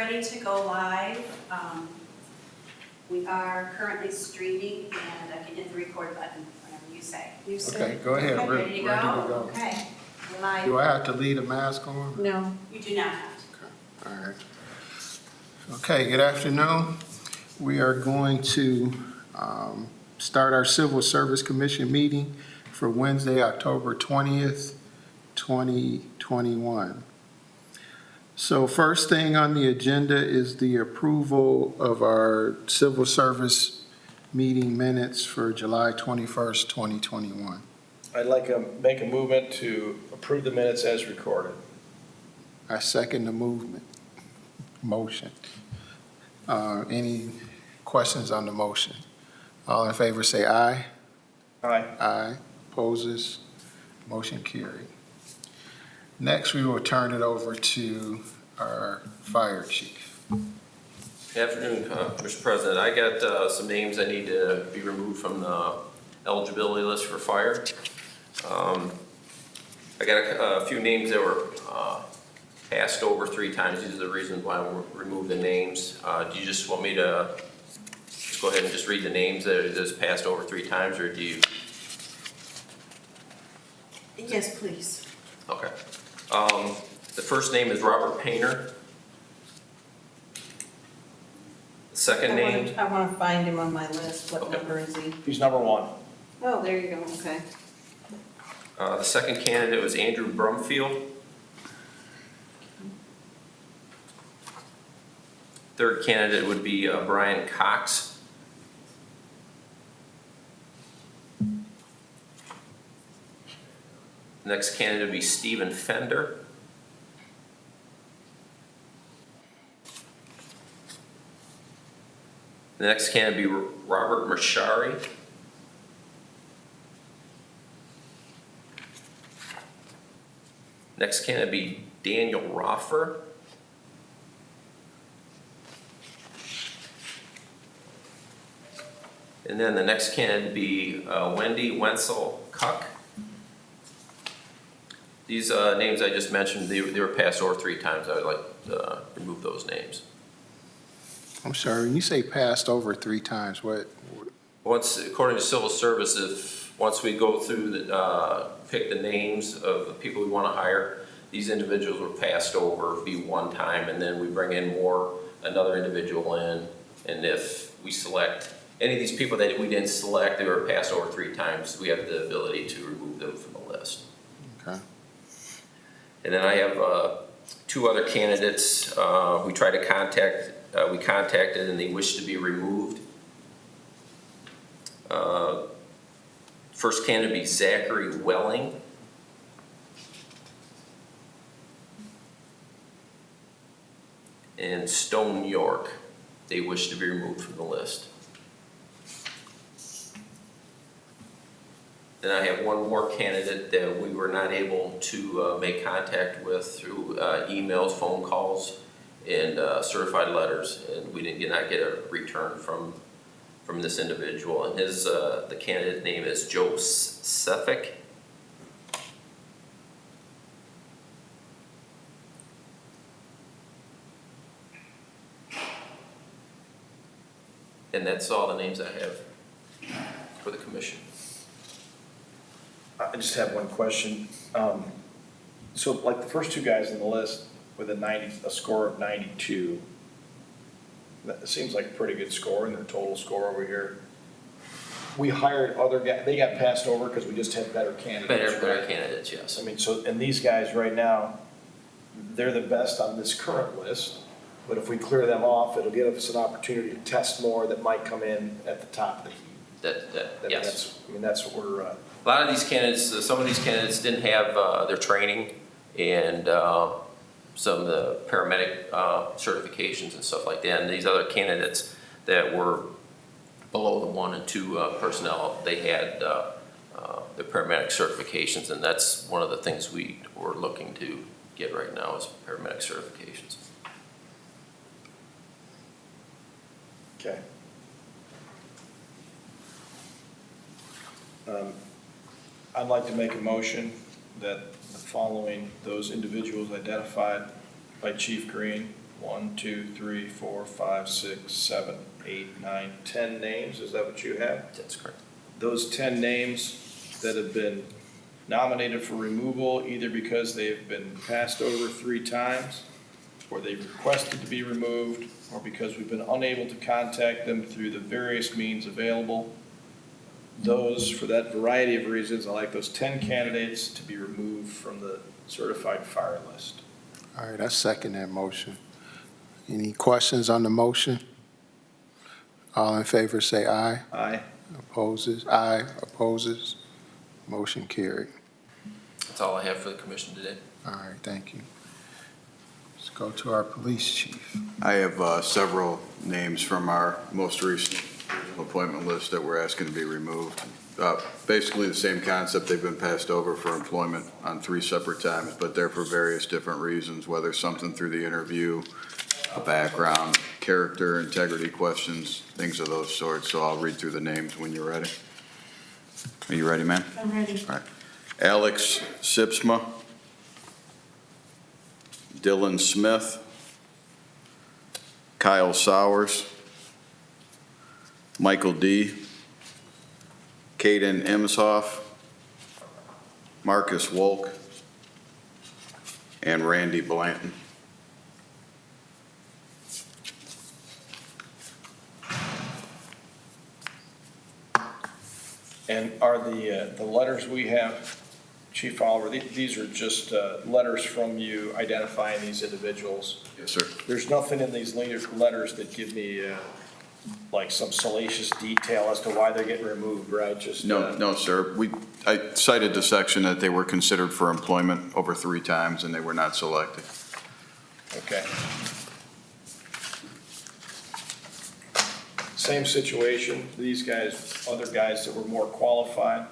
ready to go live. We are currently streaming, and I can hit the record button whenever you say. Okay, go ahead. Okay, We're ready to go? ready to Okay, we're live. Do I have to leave a mask on? No. You do not have to. All right. Okay, good afternoon. We are going to start our Civil Service Commission meeting for Wednesday, October 20th, 2021. So first thing on the agenda is the approval of our Civil Service meeting minutes for July 21st, 2021. I'd like to make a movement to approve the minutes as recorded. I second the motion. Any questions on the motion? All in favor say aye. Aye. Aye. Opposes? Motion carried. Next, we will turn it over to our fire chief. Good afternoon, Mr. President. I got some names I need to be removed from the eligibility list for fire. I got a few names that were passed over 3 times. These are the reasons why I removed the names. Do you just want me to just go ahead and just read the names that are just passed over 3 times, or do you? Yes, please. Okay. The first name is Robert Painter. The second name. I want to find him on my list. What Okay. number is he? He's number 1. Oh, there you go, okay. The second candidate was Andrew Brumfield. Third candidate would be Brian Cox. Next candidate would be Stephen Fender. The next candidate would be Robert Mashari. Next candidate would be Daniel Roffer. And then the next candidate would be Wendy Wenzel Cuck. These names I just mentioned, they were passed over 3 times. I would like to remove those names. I'm sorry, when you say passed over 3 times, what? Once, according to civil service, once we go through pick the names of the people we want to hire, these individuals were passed over, be 1 time, and then we bring in another individual in, and if we select any of these people that we didn't select, they were passed over 3 times, we have the ability to remove them from the list. Okay. And then I have 2 other candidates we contacted and they wish to be removed. First candidate would be Zachary Welling. And Stone York. They wish to be removed from the list. Then I have 1 more candidate that we were not able to make contact with through emails, phone calls, and certified letters, and we did not get a return from this individual. And the candidate name is Joe Sefik. And that's all the names I have for the commission. I just have one question. So like the first 2 guys on the list with a score of 92, that seems like a pretty good score in their total score over here. We hired other guys, they got passed over because we just had better candidates. Better candidates, yes. I mean, and these guys right now, they're the best on this current list, but if we clear them off, it'll give us an opportunity to test more that might come in at the top of the heap. Yes. That's what we're. A lot of these candidates, some of these candidates didn't have their training and some of the paramedic certifications and stuff like that. And these other candidates that were below the 1 and 2 personnel, they had the paramedic certifications, and that's one of the things we were looking to get right now is paramedic certifications. Okay. I'd like to make a motion that those individuals identified by Chief Green 1, 2, 3, 4, 5, 6, 7, 8, 9, 10 names. Is that what you have? That's correct. Those 10 names that have been nominated for removal, either because they've been passed over 3 times, or they've requested to be removed, or because we've been unable to contact them through the various means available. Those, for that variety of reasons, I like those 10 candidates to be removed from the certified fire list. All right, I second that motion. Any questions on the motion? All in favor say aye. Aye. Opposes? Aye. Opposes? Motion carried. That's all I have for the commission today. All right, thank you. Let's go to our police chief. I have several names from our most recent appointment list that we're asking to be removed. Basically the same concept. They've been passed over for employment on 3 separate times, but they're for various different reasons, whether something through the interview, a background, character, integrity questions, things of those sorts. So I'll read through the names when you're ready. Are you ready, ma'am? I'm ready. All right. Alex Sipsma, Dylan Smith, Kyle Sowers, Michael D., Caden Emshoff, Marcus Wolk, and Randy Blanton. And are the letters we have, Chief Oliver, these are just letters from you identifying these individuals? Yes, sir. There's nothing in these letters that give me like some salacious detail as to why they're getting removed, right? Just No, sir. I cited the section that they were considered for employment over 3 times and they were not selected. Okay. Same situation, these guys, other guys that were more qualified,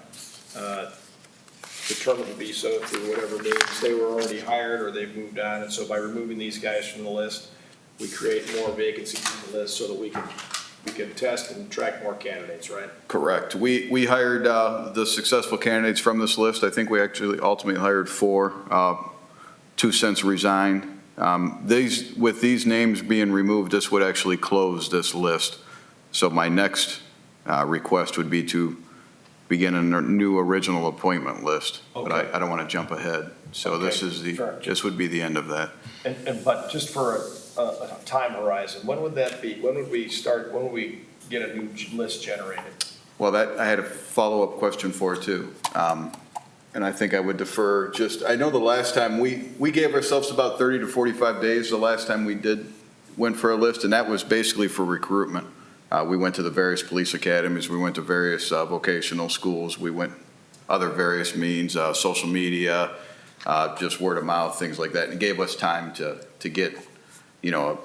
determined to be so through whatever means, they were already hired or they've moved on, and so by removing these guys from the list, we create more vacancies in the list so that we can test and track more candidates, right? Correct. We hired the successful candidates from this list. I think we actually ultimately hired 4. 2 since resigned. With these names being removed, this would actually close this list. So my next request would be to begin a new original appointment list. Okay. But I don't want to jump ahead. So Okay, this is sure. this would be the end of that. But just for a time horizon, when would that be? When would we get a new list generated? Well, I had a follow-up question for too. And I think I would defer I know the last time we gave ourselves about 30 to 45 days the last time we went for a list, and that was basically for recruitment. We went to the various police academies, we went to various vocational schools, we went other various means, social media, just word of mouth, things like that, and it gave us time to get, a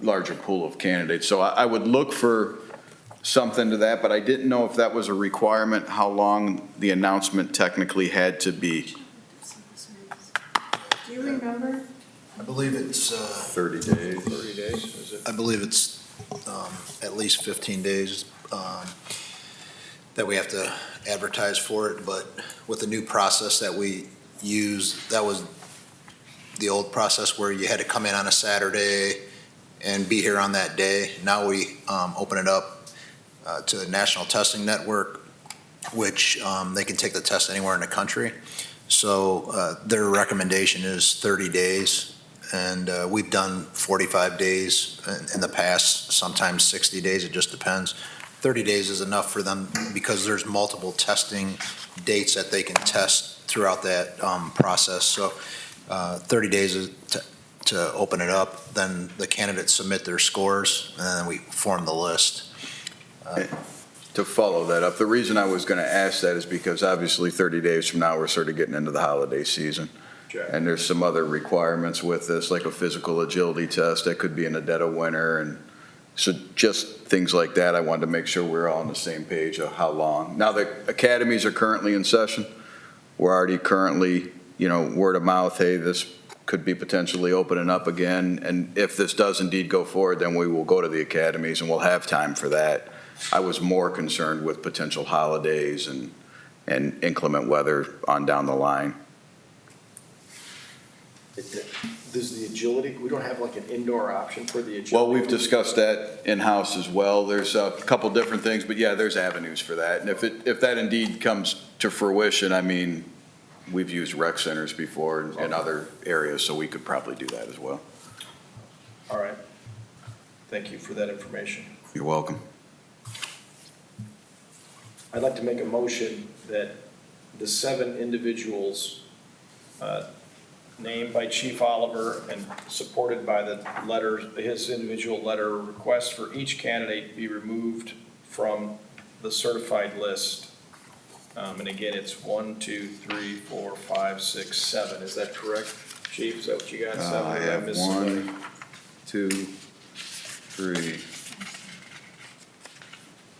larger pool of candidates. So I would look for something to that, but I didn't know if that was a requirement, how long the announcement technically had to be. Do you remember? I believe it's, 30 days. 30 days, is it? I believe it's at least 15 days that we have to advertise for it, but with the new process that we use, that was the old process where you had to come in on a Saturday and be here on that day. Now we open it up to a national testing network, which they can take the test anywhere in the country. So their recommendation is 30 days. And we've done 45 days in the past, sometimes 60 days, it just depends. 30 days is enough for them because there's multiple testing dates that they can test throughout that process. So 30 days is to open it up, then the candidates submit their scores, and then we form the list. To follow that up, the reason I was going to ask that is because obviously 30 days from now, we're sort of getting into the holiday season. And there's some other requirements with this, like a physical agility test that could be in the dead of winter. And so just things like that, I wanted to make sure we're all on the same page of how long. Now, the academies are currently in session. We're already currently, word of mouth, hey, this could be potentially opening up again. And if this does indeed go forward, then we will go to the academies and we'll have time for that. I was more concerned with potential holidays and inclement weather on down the line. Does the agility, we don't have like an indoor option for the agility? Well, we've discussed that in-house as well. There's a couple different things, but yeah, there's avenues for that. And if that indeed comes to fruition, I mean, we've used rec centers before in other areas, so we could probably do that as well. All right. Thank you for that information. You're welcome. I'd like to make a motion that the 7 individuals named by Chief Oliver and supported by the letters, his individual letter request for each candidate be removed from the certified list. And again, it's 1, 2, 3, 4, 5, 6, 7. Is that correct, Chief? Is that what you got? 7? I Or did have miss somebody? 1, 2, 3,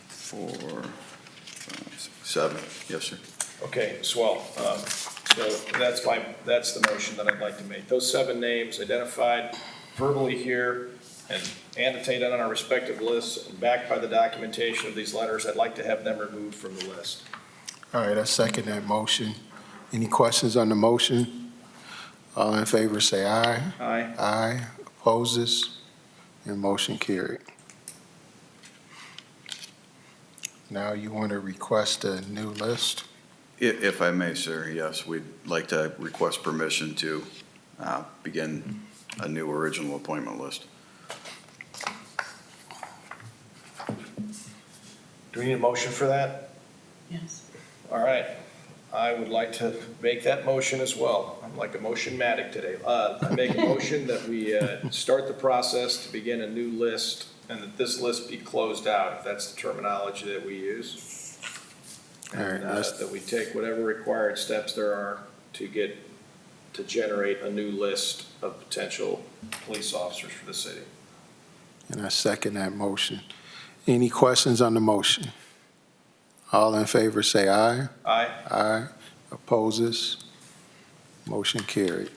4, 5, 6, 7. Yes, sir. Okay, swell. So that's the motion that I'd like to make. Those 7 names identified verbally here and annotated on our respective lists and backed by the documentation of these letters, I'd like to have them removed from the list. All right, I second that motion. Any questions on the motion? All in favor, say aye. Aye. Aye. Opposes? And motion carried. Now you want to request a new list? If I may, sir, yes, we'd like to request permission to begin a new original appointment list. Do we need a motion for that? Yes. All right. I would like to make that motion as well. I'm like a motion-matic today. I make a motion that we start the process to begin a new list and that this list be closed out, if that's the terminology that we use. All right, And let's- that we take whatever required steps there are to generate a new list of potential police officers for the city. And I second that motion. Any questions on the motion? All in favor, say aye. Aye. Aye. Opposes? Motion carried.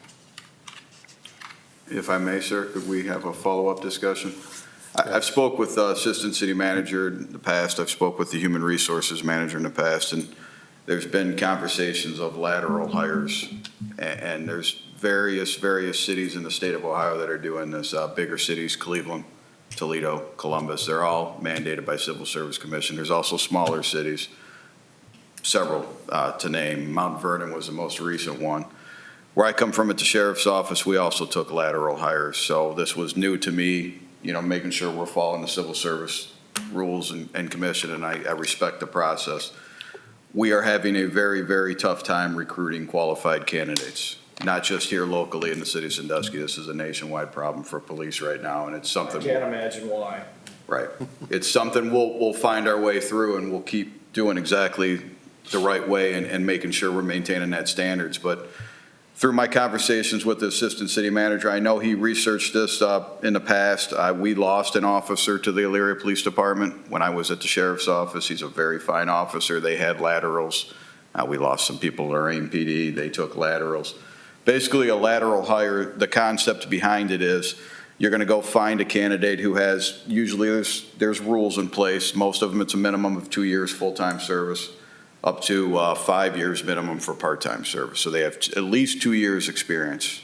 If I may, sir, could we have a follow-up discussion? I've spoke with the Assistant City Manager in the past, I've spoke with the Human Resources Manager in the past, and there's been conversations of lateral hires, and there's various cities in the state of Ohio that are doing this, bigger cities, Cleveland, Toledo, Columbus, they're all mandated by Civil Service Commission. There's also smaller cities, several to name. Mount Vernon was the most recent one. Where I come from at the Sheriff's Office, we also took lateral hires, so this was new to me, you know, making sure we're following the civil service rules and commission, and I respect the process. We are having a very, very tough time recruiting qualified candidates, not just here locally in the city of Sandusky. This is a nationwide problem for police right now, and it's I something. can't imagine why. Right. It's something we'll find our way through, and we'll keep doing exactly the right way and making sure we're maintaining that standards. But through my conversations with the Assistant City Manager, I know he researched this in the past. We lost an officer to the Elyria Police Department when I was at the Sheriff's Office. He's a very fine officer. They had laterals. We lost some people to our AMPD. They took laterals. Basically, a lateral hire, the concept behind it is you're going to go find a candidate who has, usually there's rules in place. Most of them, it's a minimum of 2 years full-time service, up to 5 years minimum for part-time service. So they have at least 2 years experience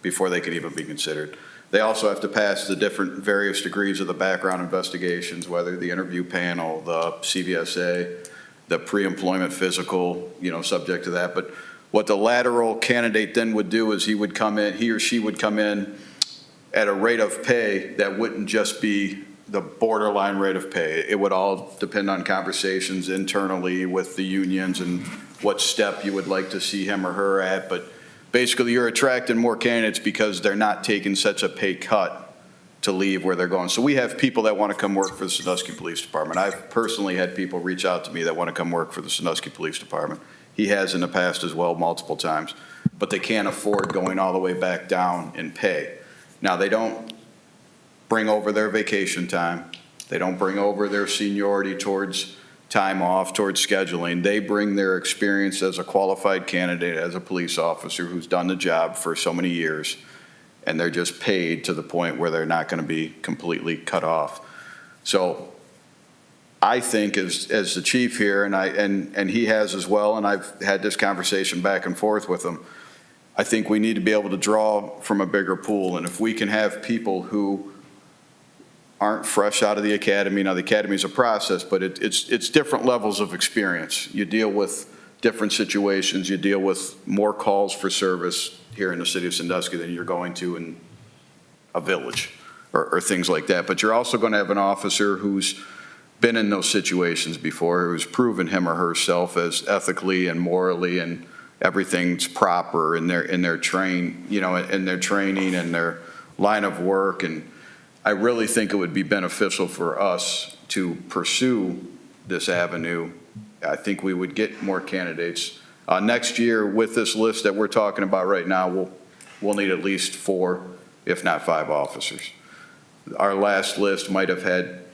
before they can even be considered. They also have to pass the different various degrees of the background investigations, whether the interview panel, the CVSA, the pre-employment physical, you know, subject to that. But what the lateral candidate then would do is he or she would come in at a rate of pay that wouldn't just be the borderline rate of pay. It would all depend on conversations internally with the unions and what step you would like to see him or her at. But basically, you're attracting more candidates because they're not taking such a pay cut to leave where they're going. So we have people that want to come work for the Sandusky Police Department. I've personally had people reach out to me that want to come work for the Sandusky Police Department. He has in the past as well, multiple times. But they can't afford going all the way back down in pay. Now, they don't bring over their vacation time. They don't bring over their seniority towards time off, towards scheduling. They bring their experience as a qualified candidate, as a police officer who's done the job for so many years, and they're just paid to the point where they're not going to be completely cut off. So I think as the chief here, and he has as well, and I've had this conversation back and forth with him, I think we need to be able to draw from a bigger pool. And if we can have people who aren't fresh out of the academy, now the academy is a process, but it's different levels of experience. You deal with different situations, you deal with more calls for service here in the city of Sandusky than you're going to in a village or things like that. But you're also going to have an officer who's been in those situations before, who's proven him or herself as ethically and morally and everything's proper in their training and their line of work. And I really think it would be beneficial for us to pursue this avenue. I think we would get more candidates. Next year, with this list that we're talking about right now, we'll need at least 4, if not 5 officers. Our last list might have had,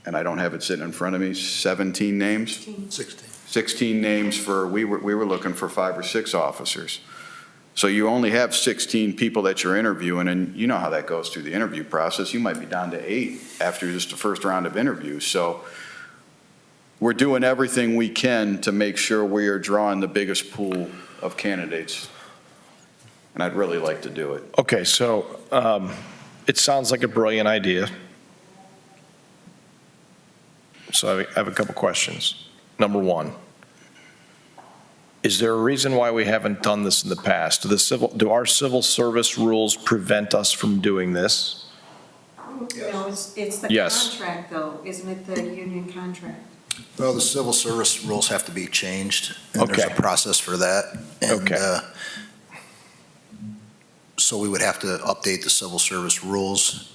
and I don't have it sitting in front of me, 17 names? 16. 16 names for, we were looking for 5 or 6 officers. So you only have 16 people that you're interviewing, and you know how that goes through the interview process. You might be down to 8 after just the first round of interviews. So we're doing everything we can to make sure we are drawing the biggest pool of candidates. And I'd really like to do it. Okay, so it sounds like a brilliant idea. So I have a couple questions. Number one, is there a reason why we haven't done this in the past? Do our civil service rules prevent us from doing this? No, it's the Yes. contract though, isn't it the union contract? Well, the civil service rules have to be changed, and there's a Okay. process for that. And, Okay. so we would have to update the civil service rules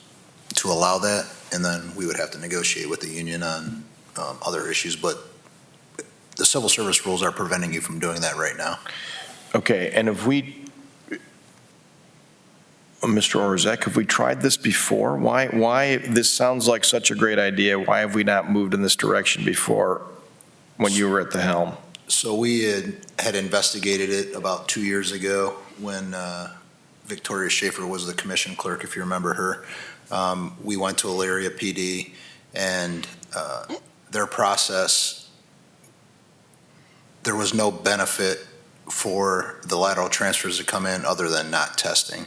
to allow that, and then we would have to negotiate with the union on other issues, but the civil service rules are preventing you from doing that right now. Okay, and have we, Mr. Orzek, have we tried this before? Why, this sounds like such a great idea. Why have we not moved in this direction before when you were at the helm? So we had investigated it about 2 years ago when Victoria Schaefer was the commission clerk, if you remember her. We went to Elyria PD, and their process, there was no benefit for the lateral transfers to come in other than not testing.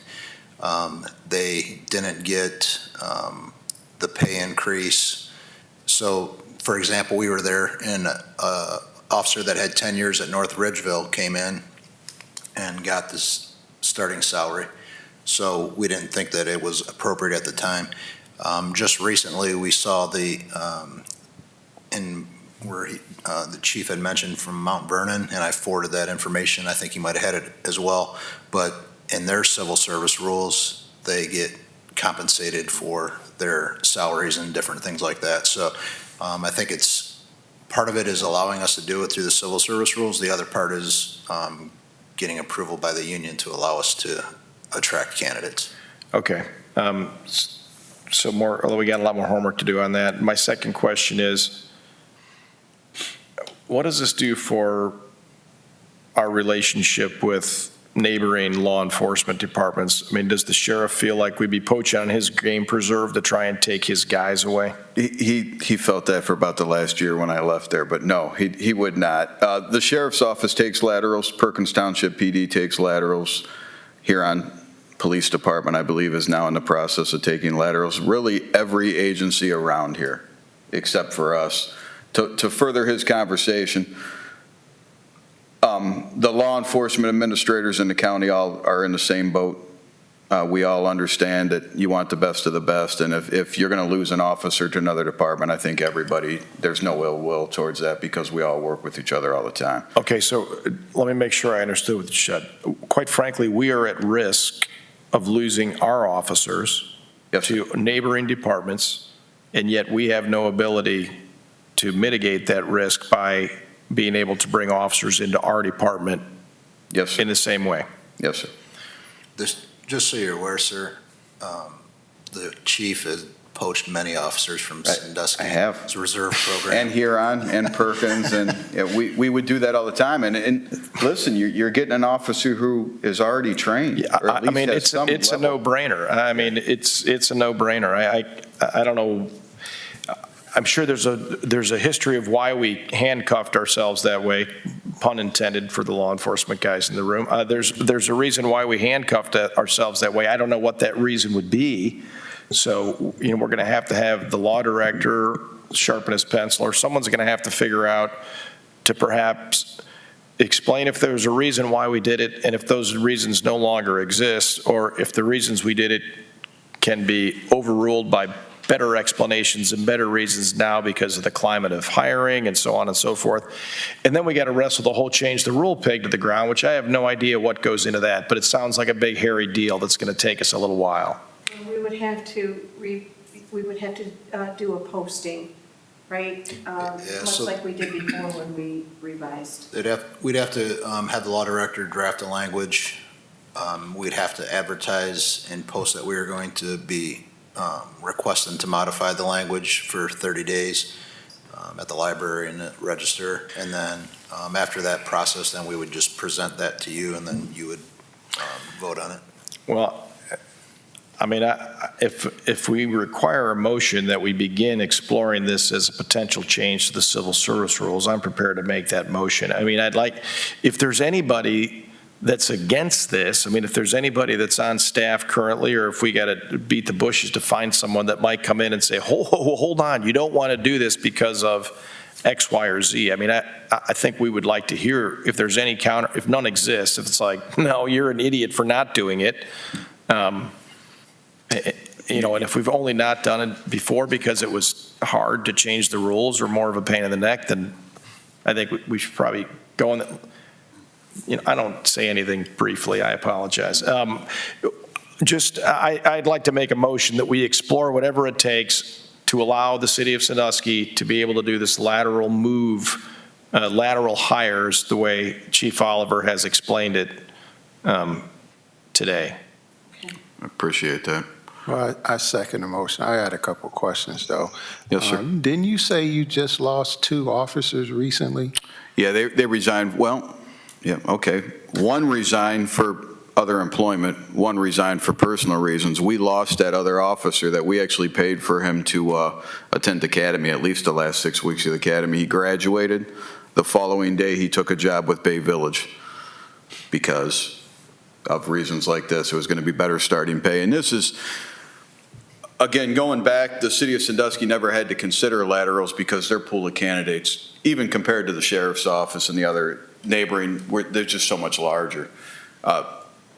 They didn't get the pay increase. So, for example, we were there, and an officer that had 10 years at North Ridgeville came in and got this starting salary. So we didn't think that it was appropriate at the time. Just recently, we saw the chief had mentioned from Mount Vernon, and I forwarded that information. I think he might have had it as well. But in their civil service rules, they get compensated for their salaries and different things like that. So I think part of it is allowing us to do it through the civil service rules. The other part is getting approval by the union to allow us to attract candidates. Okay. So we got a lot more homework to do on that. My second question is, what does this do for our relationship with neighboring law enforcement departments? I mean, does the sheriff feel like we'd be poaching on his game preserve to try and take his guys away? He felt that for about the last year when I left there, but no, he would not. The sheriff's office takes laterals. Perkins Township PD takes laterals. Huron Police Department, I believe, is now in the process of taking laterals. Really, every agency around here, except for us. To further his conversation, the law enforcement administrators in the county all are in the same boat. We all understand that you want the best of the best, and if you're going to lose an officer to another department, I think there's no ill will towards that because we all work with each other all the time. Okay, so let me make sure I understood what you said. Quite frankly, we are at risk of losing our officers to neighboring departments, and yet we have no ability to mitigate that risk by being able to bring officers into our department. Yes, sir. In the same way. Yes, sir. Just so you're aware, sir, the chief has poached many officers from Sandusky. I have. It's a reserve program. And Huron and Perkins, and we would do that all the time. And listen, you're getting an officer who is already trained. Yeah, or at least I mean, has it's some a level. no-brainer. I mean, it's a no-brainer. I don't know. I'm sure there's a history of why we handcuffed ourselves that way, pun intended for the law enforcement guys in the room. There's a reason why we handcuffed ourselves that way. I don't know what that reason would be. So, we're going to have the law director sharpen his pencil, or someone's going to have to figure out to perhaps explain if there's a reason why we did it, and if those reasons no longer exist, or if the reasons we did it can be overruled by better explanations and better reasons now because of the climate of hiring and so on and so forth. And then we got to wrestle the whole change the rule peg to the ground, which I have no idea what goes into that, but it sounds like a big hairy deal that's going to take us a little while. We would have to do a posting, right? Much so- like we did before when we revised. We'd have to have the law director draft a language. We'd have to advertise and post that we are going to be requesting to modify the language for 30 days at the library and the register. And then after that process, then we would just present that to you, and then you would vote on it. Well, I mean, if we require a motion that we begin exploring this as a potential change to the civil service rules, I'm prepared to make that motion. I mean, if there's anybody that's against this, I mean, if there's anybody that's on staff currently, or if we got to beat the bushes to find someone that might come in and say, hold on, you don't want to do this because of X, Y, or Z. I mean, I think we would like to hear if there's any counter, if none exists, if it's like, no, you're an idiot for not doing it. And if we've only not done it before because it was hard to change the rules or more of a pain in the neck, then I think we should probably go in. I don't say anything briefly, I apologize. I'd like to make a motion that we explore whatever it takes to allow the city of Sandusky to be able to do this lateral move, lateral hires, the way Chief Oliver has explained it today. I appreciate that. Well, I second the motion. I had a couple of questions, though. Yes, sir. Didn't you say you just lost 2 officers recently? Yeah, they resigned. Well, yeah, okay. One resigned for other employment, one resigned for personal reasons. We lost that other officer that we actually paid for him to attend academy, at least the last 6 weeks of the academy. He graduated. The following day, he took a job with Bay Village because of reasons like this. It was going to be better starting pay. And this is, again, going back, the city of Sandusky never had to consider laterals because their pool of candidates, even compared to the sheriff's office and the other neighboring, they're just so much larger.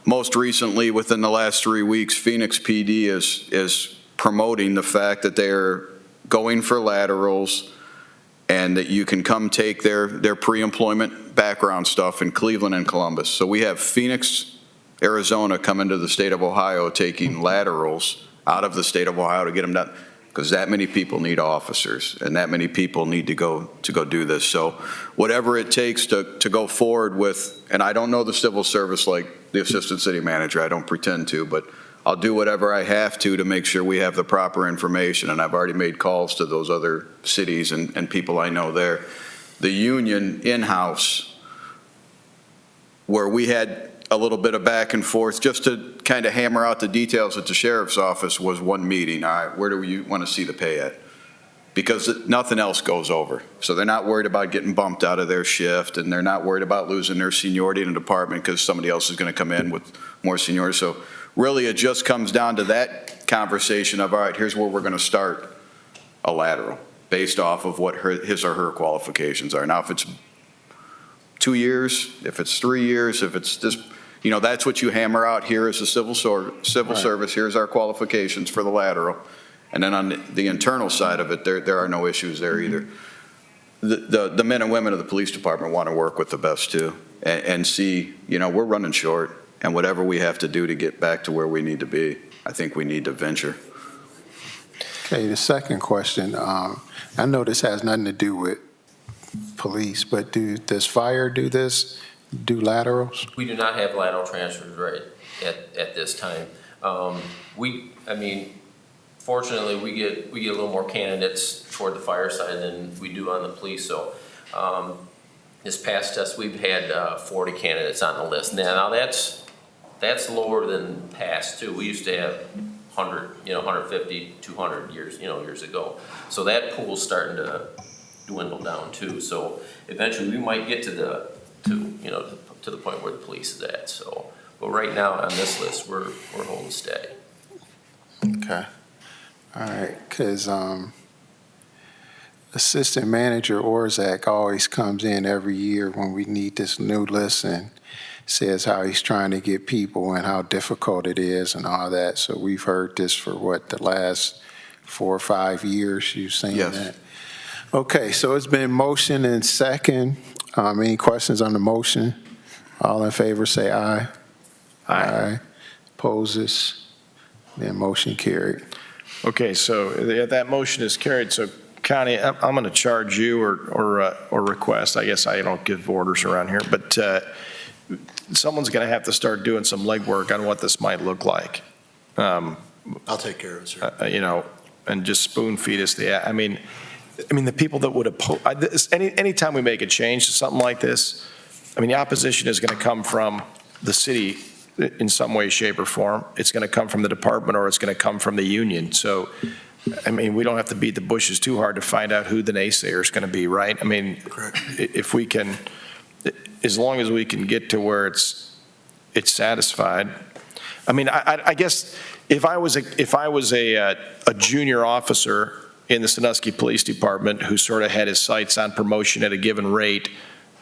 Most recently, within the last 3 weeks, Phoenix PD is promoting the fact that they're going for laterals and that you can come take their pre-employment background stuff in Cleveland and Columbus. So we have Phoenix, Arizona coming to the state of Ohio taking laterals out of the state of Ohio to get them done, because that many people need officers and that many people need to go do this. So whatever it takes to go forward with, and I don't know the civil service like the assistant city manager, I don't pretend to, but I'll do whatever I have to make sure we have the proper information. And I've already made calls to those other cities and people I know there. The union in-house, where we had a little bit of back and forth just to kind of hammer out the details at the sheriff's office, was one meeting. All right, where do you want to see the pay at? Because nothing else goes over. So they're not worried about getting bumped out of their shift, and they're not worried about losing their seniority in a department because somebody else is going to come in with more seniority. So really it just comes down to that conversation of, all right, here's where we're going to start a lateral based off of what his or her qualifications are. Now, if it's 2 years, if it's 3 years, if it's this, that's what you hammer out here as a civil service. Here's our qualifications for the lateral. And then on the internal side of it, there are no issues there either. The men and women of the police department want to work with the best too, and see, we're running short, and whatever we have to do to get back to where we need to be, I think we need to venture. Okay, the second question, I know this has nothing to do with police, but does fire do this, do laterals? We do not have lateral transfers right at this time. Fortunately, we get a little more candidates toward the fire side than we do on the police. So this past test, we've had 40 candidates on the list. Now that's lower than past too. We used to have 150, 200 years, years ago. So that pool's starting to dwindle down too. So eventually we might get to the point where the police is at, so. But right now on this list, we're holding steady. Okay. All right, because Assistant Manager Orzak always comes in every year when we need this new list and says how he's trying to get people and how difficult it is and all that. So we've heard this for the last 4 or 5 years you've seen Yes. that? Okay, so it's been motion and second. Any questions on the motion? All in favor, say aye. Aye. Opposes? Then motion carried. Okay, so that motion is carried. So Connie, I'm going to charge you or request, I guess I don't give orders around here, but someone's going to have to start doing some legwork on what this might look like. I'll take care of it, sir. And just spoon feed us I mean, the people that would oppose, anytime we make a change to something like this, I mean, the opposition is going to come from the city in some way, shape, or form. It's going to come from the department, or it's going to come from the union. So, I mean, we don't have to beat the bushes too hard to find out who the naysayer is going to be, right? I mean, Correct. if we can, as long as we can get to where it's satisfied. I mean, I guess if I was a junior officer in the Sandusky Police Department who sort of had his sights on promotion at a given rate,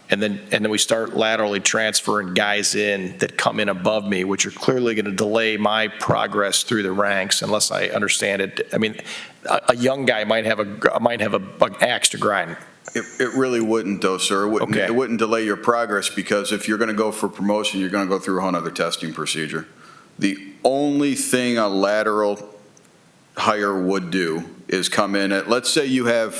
and then we start laterally transferring guys in that come in above me, which are clearly going to delay my progress through the ranks unless I understand it. I mean, a young guy might have an axe to grind. It really wouldn't, though, sir. It wouldn't delay your progress, because if you're going to go for promotion, you're going to go through a whole other testing procedure. The only thing a lateral hire would do is come in at, let's say you have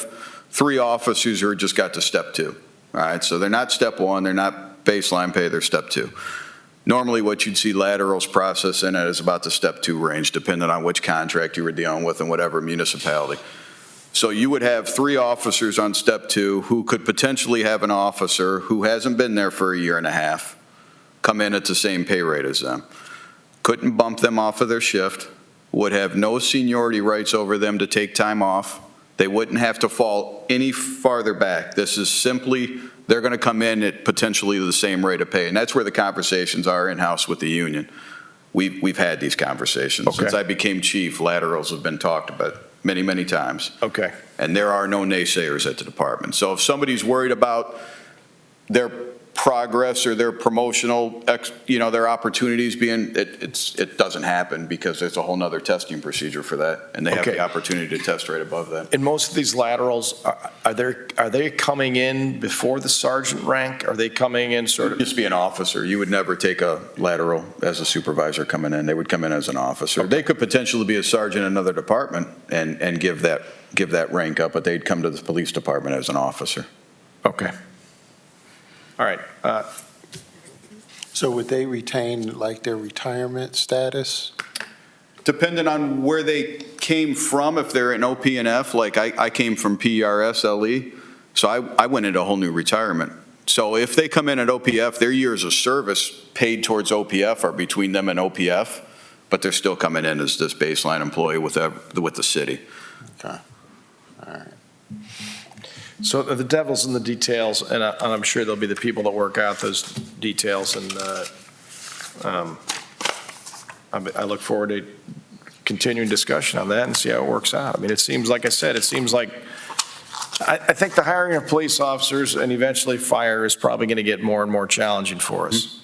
3 officers who just got to step 2. All right, so they're not step 1, they're not baseline pay, they're step 2. Normally what you'd see laterals process in at is about the step 2 range, depending on which contract you were dealing with and whatever municipality. So you would have 3 officers on step 2 who could potentially have an officer who hasn't been there for a year and a half come in at the same pay rate as them. Couldn't bump them off of their shift, would have no seniority rights over them to take time off. They wouldn't have to fall any farther back. This is simply, they're going to come in at potentially the same rate of pay. And that's where the conversations are in-house with the union. We've had these conversations. Okay. Since I became chief, laterals have been talked about many, many times. Okay. And there are no naysayers at the department. So if somebody's worried about their progress or their promotional, their opportunities being, it doesn't happen, because there's a whole nother testing procedure for that, and they have the opportunity to test right above that. And most of these laterals, are they coming in before the sergeant rank? Are they coming in sort of? Just be an officer. You would never take a lateral as a supervisor coming in. They would come in as an officer. Okay. They could potentially be a sergeant in another department and give that rank up, but they'd come to the police department as an officer. Okay. All right. So would they retain like their retirement status? Depending on where they came from, if they're in OP&F, like I came from PRSLE, so I went into a whole new retirement. So if they come in at OPF, their years of service paid towards OPF are between them and OPF, but they're still coming in as this baseline employee with the city. Okay, all right. So the devil's in the details, and I'm sure there'll be the people that work out those details, and I look forward to continuing discussion on that and see how it works out. I mean, it seems, like I said, I think the hiring of police officers and eventually fire is probably going to get more and more challenging for us.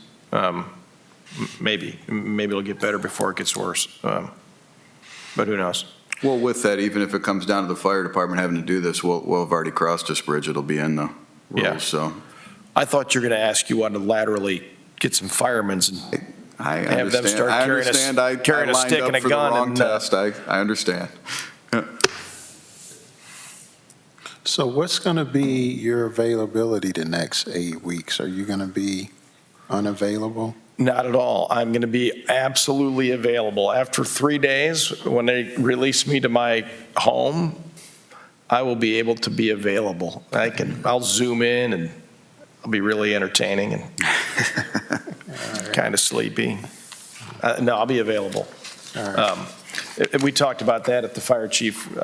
Maybe it'll get better before it gets worse, but who knows? Well, with that, even if it comes down to the fire department having to do this, we'll have already crossed this bridge. It'll be in the rules, Yeah. so. I thought you were going to ask you wanted to laterally get some firemen and I have them understand. start I carrying understand. carrying a lined stick up and a for the gun wrong and, test. I understand. So what's going to be your availability the next 8 weeks? Are you going to be unavailable? Not at all. I'm going to be absolutely available. After 3 days, when they release me to my home, I will be able to be available. I'll zoom in, and I'll be really entertaining and kind of sleepy. No, I'll be available. All right. We talked about that at the fire chief, in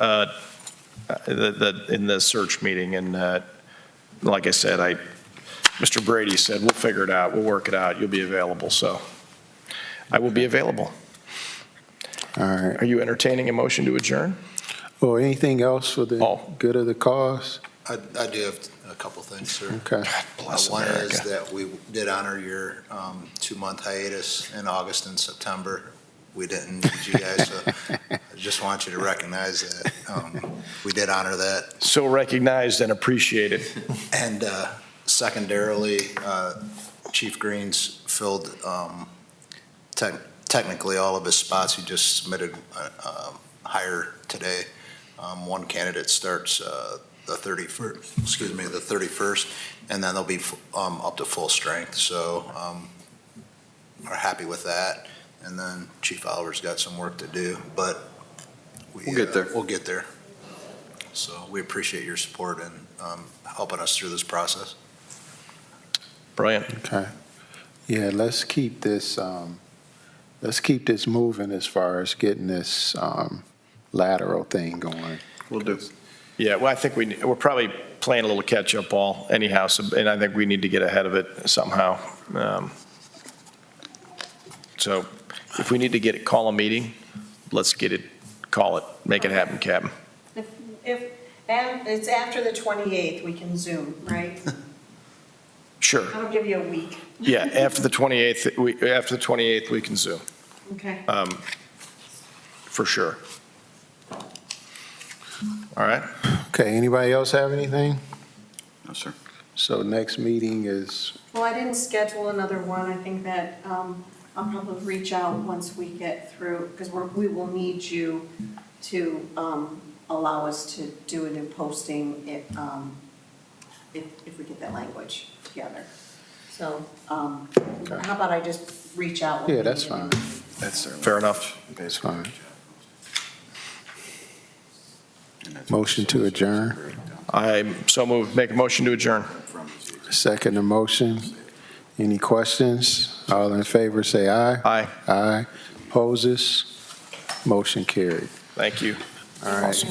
the search meeting, and like I said, Mr. Brady said, we'll figure it out, we'll work it out, you'll be available, so I will be available. All right. Are you entertaining a motion to adjourn? Or anything else for the Oh. good of the cause? I do have a couple things, sir. Okay. Bless One is America. that we did honor your 2-month hiatus in August and September. We didn't need you guys, so I just want you to recognize that. We did honor that. So recognized and appreciated. And secondarily, Chief Green's filled technically all of his spots. He just submitted a hire today. One candidate starts the 31st, and then they'll be up to full strength. So we're happy with that. And then Chief Oliver's got some work to do, but We'll get there. We'll get there. So we appreciate your support and helping us through this process. Brilliant. Okay. Yeah, let's keep this moving as far as getting this lateral thing going. We'll do. Yeah, well, I think we're probably playing a little catch-up ball anyhow, and I think we need to get ahead of it somehow. So if we need to call a meeting, let's call it, make it happen, Captain. And it's after the 28th, we can Zoom, right? Sure. That'll give you a week. Yeah, after the 28th, we can Zoom, Okay. for sure. All right? Okay, anybody else have anything? No, sir. So next meeting is, Well, I didn't schedule another one. I think that I'll probably reach out once we get through, because we will need you to allow us to do a new posting if we get that language together. So how about I just reach out? when yeah, we that's get fine. in. That's certainly. Fair enough. That's fine. Motion to adjourn. I so moved. Make a motion to adjourn. Second the motion. Any questions? All in favor, say aye. Aye. Aye. Opposes? Motion carried. Thank you. All right.